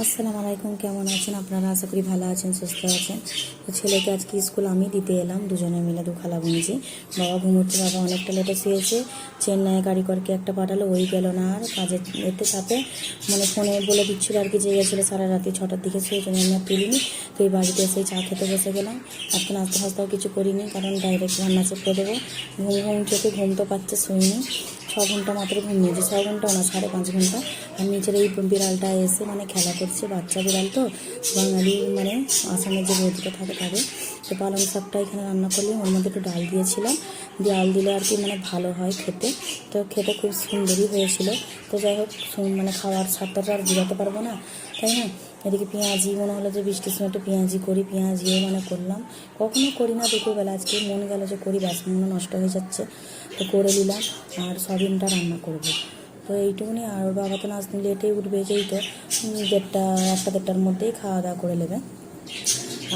আসসালামু আলাইকুম, কেমন আছেন আপনারা? আশা করি ভালো আছেন, সুস্থ আছেন। তো ছেলেকে আজকে স্কুল আমি দিতে এলাম, দুজনে মিলে দু খালা বুনছি। বাবা ঘুমোচ্ছে, বাবা অনেকটা লেটে শুয়েছে। চেন্নাই গাড়ি করকে একটা পাঠালো, ওই গেল না আর কাজের এতে চাপে, মানে ফোনে বলে দিচ্ছিল আর কি, যে গেছিলো সারা রাতি 6টার দিকে শুয়েছে, আমি আর তুলিনি। তো এই বাড়িতে এসে চা খেতে বসে গেলাম। আজকে নাস্তা ফাস্তাও কিছু করিনি, কারণ ডাইরেক্ট রান্না চেপে দেবো। ঘুম চোখে ঘুম তো পাচ্ছে, শুইনি। 6 ঘন্টা মাত্র ঘুম নিয়েছে, 6 ঘন্টাও না, 5.5 ঘন্টা। আর নিচের এই বিড়ালটা এসে মানে খেলা করছে, বাচ্চা বিড়াল তো, বাঙালি মানে আসামের যে বৌদিটা থাকে। তো পালং শাকটা এখানে রান্না করলে ওর মধ্যে একটু ডাল দিয়েছিলাম, ডাল দিলে আর কি মানে ভালো হয় খেতে। তো খেতে খুব সুন্দরই হয়েছিল। তো যাই হোক, মানে খাওয়ার স্বাদটা আর বোঝাতে পারবো না, তাই না? এদিকে পেঁয়াজি, মনে হলো যে বৃষ্টির সময় একটু পেঁয়াজি করি, পেঁয়াজিও মানে করলাম। কখনো করি না দুপুরবেলা, আজকে মন গেল যে করি, ব্যাস মনে নষ্ট হয়ে যাচ্ছে, তো করে নিলাম। আর সয়াবিনটা রান্না করবো, তো এইটুকুনি। আর ওর বাবা তো নাচ লেটেই উঠবে, যেই তো 1:30-1:30টার মধ্যেই খাওয়া দাওয়া করে নেবে।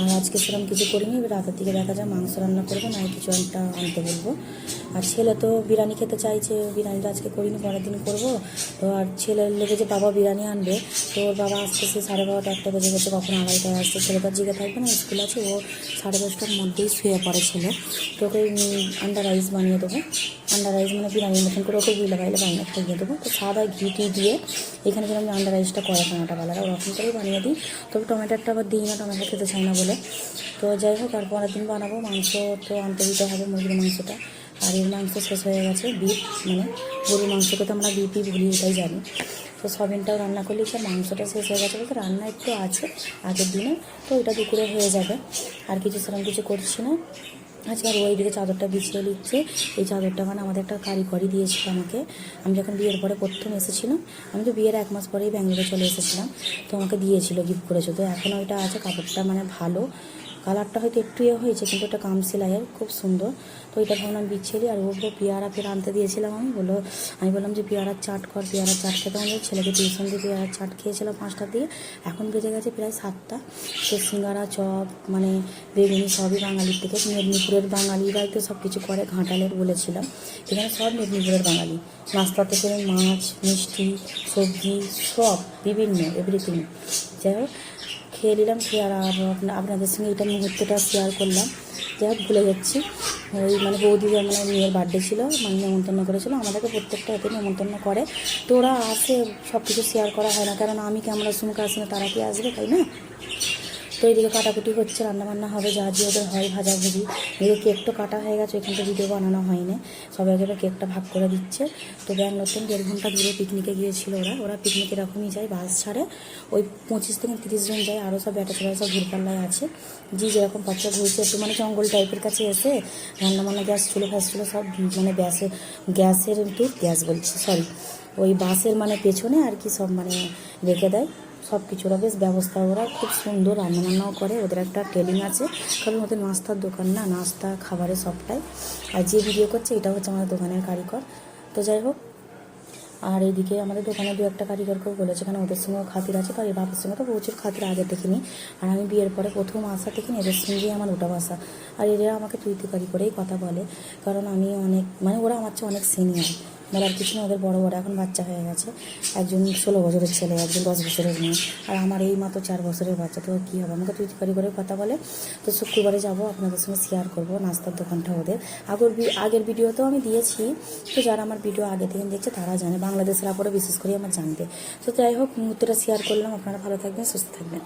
আর আজকে সেরকম কিছু করিনি, রাতের দিকে দেখা যায় মাংস রান্না করবো, না কিছু একটা আনতে বলবো। আর ছেলে তো বিরিয়ানি খেতে চাইছে, বিরিয়ানিটা আজকে করিনি, পরের দিন করবো। তো আর ছেলের লেগে যে বাবা বিরিয়ানি আনবে, তো ওর বাবা আসতে সে 12:30-1টা বেজে গেছে, কখন 2:30টায় আসছে। ছেলে তার জিগে থাকবে না, স্কুল আছে, ও 10:30টার মধ্যেই শুয়ে পড়ে ছেলে। তো ওকে আন্ডা রাইস বানিয়ে দেবো, আন্ডা রাইস মানে বিরিয়ানির মতন করে ওকে বুইলে বাইলে বানিয়ে খাইয়ে দেবো। তো সাদা ঘি দিয়ে এখানে যেরকম আন্ডা রাইসটা করে কানাটাওয়ালারা, ওরকম করেই বানিয়ে দিই। তবে টমেটোটা আবার দিই না, টমেটো খেতে চাই না বলে। তো যাই হোক, আর পরের দিন বানাবো। মাংস তো আনতে দিতে হবে, মুরগির মাংসটা। আর এর মাংস শেষ হয়ে গেছে, বিফ মানে গরুর মাংসকে তো আমরা বিফই বলি, এটাই জানি। তো সয়াবিনটাও রান্না করলে সে মাংসটা শেষ হয়ে গেছে বলতে, রান্না একটু আছে আগের দিনে, তো ওইটা দুপুরে হয়ে যাবে। আর কিছু সেরকম কিছু করছি না আজকে। আর ওইদিকে চাদরটা বিছিয়ে নিচ্ছে। এই চাদরটা মানে আমাদের একটা কারিগরি দিয়েছিল আমাকে, আমি যখন বিয়ের পরে প্রথম এসেছিলাম। আমি তো বিয়ের 1 মাস পরেই ব্যাঙ্গালোরে চলে এসেছিলাম, তো আমাকে দিয়েছিল, গিফট করেছে। তো এখন ওইটা আছে, কাপড়টা মানে ভালো, কালারটা হয়তো একটু হয়েছে, কিন্তু ওটা কাম সেলাইয়ের, খুব সুন্দর। তো এটা ভাবলাম বিচ্ছিরি। আর ওগুলো পেয়ারা ফের আনতে দিয়েছিলাম আমি বললাম যে পেয়ারার চাট কর, পেয়ারার চাট খেতে আমাদের ছেলেকে টিউশন দিয়ে পেয়ারার চাট খেয়েছিলাম 5টার দিকে। এখন বেজে গেছে প্রায় 7টা। তো সিঙ্গারা, চপ মানে বেগুনি সবই বাঙালির থেকে, মেদিনীপুরের বাঙালিরাই তো সব কিছু করে, ঘাটালের বলেছিলাম। এখানে সব মেদিনীপুরের বাঙালি, নাস্তা থেকে মাছ, মিষ্টি, সবজি, সব বিভিন্ন এভরিথিং। যাই হোক, খেয়ে নিলাম। খেয়ে আর আপনাদের সঙ্গে এটা মুহূর্তটা শেয়ার করলাম। যাই হোক, ভুলে যাচ্ছি, ওই মানে বৌদি মানে মেয়ের বার্থডে ছিল, মানে নেমন্তন্ন করেছিল আমাদেরকে, প্রত্যেকটা এতে নেমন্তন্ন করে। তো ওরা আসে, সব কিছু শেয়ার করা হয় না, কারণ আমি ক্যামেরার সঙ্গে আসি না, তারা কি আসবে, তাই না? তো এইদিকে কাটাকুটি হচ্ছে, রান্নাবান্না হবে, যা যে ওদের হয় ভাজাভুজি। এদিকে কেকটা কাটা হয়ে গেছে, এখানটা ভিডিও বানানো হয়নি, সবাইকে এবার কেকটা ভাগ করে দিচ্ছে। তো ব্যাঙ্গালোর থেকে 1.5 ঘন্টা দূরে পিকনিকে গিয়েছিল ওরা পিকনিক এরকমই যায়, বাস ছাড়ে, ওই 25 থেকে 30 জন যায়, আরও সব ব্যাটা ছেলেরা সব ঘুরপাল্লায় আছে, যেরকম বাচ্চা ঘুরছে, একটু মানে জঙ্গল টাইপের কাছে এসে রান্নাবান্না, গ্যাস ছিল সব মানে গ্যাস বলছি, সরি, ওই বাসের মানে পেছনে আর কি সব মানে রেখে দেয় সব কিছুরা, বেশ ব্যবস্থা, ওরা খুব সুন্দর রান্নাবান্নাও করে, ওদের একটা ট্রেনিং আছে, কারণ ওদের নাস্তার দোকান না, নাস্তা খাবারের সবটাই। আর যে ভিডিও করছে এটা হচ্ছে আমাদের দোকানের কারিগর। তো যাই হোক, আর এইদিকে আমাদের দোকানে 2-1টা কারিগরকেও বলেছে, কারণ ওদের সঙ্গেও খাতির আছে, কারণ বাপের সঙ্গে তো প্রচুর খাতির আগে দেখিনি। আর আমি বিয়ের পরে প্রথম আসা থেকে এদের সঙ্গেই আমার ওটা বাসা। আর এরা আমাকে তুই করেই কথা বলে, কারণ আমি অনেক মানে ওরা আমার চেয়ে অনেক সিনিয়র, বলার কিছু না, ওদের বড় এখন বাচ্চা হয়ে গেছে, একজন 16 বছরের ছেলে, একজন 10 বছরের মেয়ে, আর আমার এই মাত্র 4 বছরের বাচ্চা। তো কী হবে, আমাকে তুই করে কথা বলে। তো শুক্রবারে যাবো, আপনাদের সঙ্গে শেয়ার করবো নাস্তার দোকানটা ওদের। আগের ভিডিওতেও আমি দিয়েছি, তো যারা আমার ভিডিও আগে থেকে দেখছে তারা জানে, বাংলাদেশের আপরে বিশেষ করে আমার জানবে। তো যাই হোক, মুহূর্তটা শেয়ার করলাম, আপনারা ভালো থাকবেন, সুস্থ থাকবেন।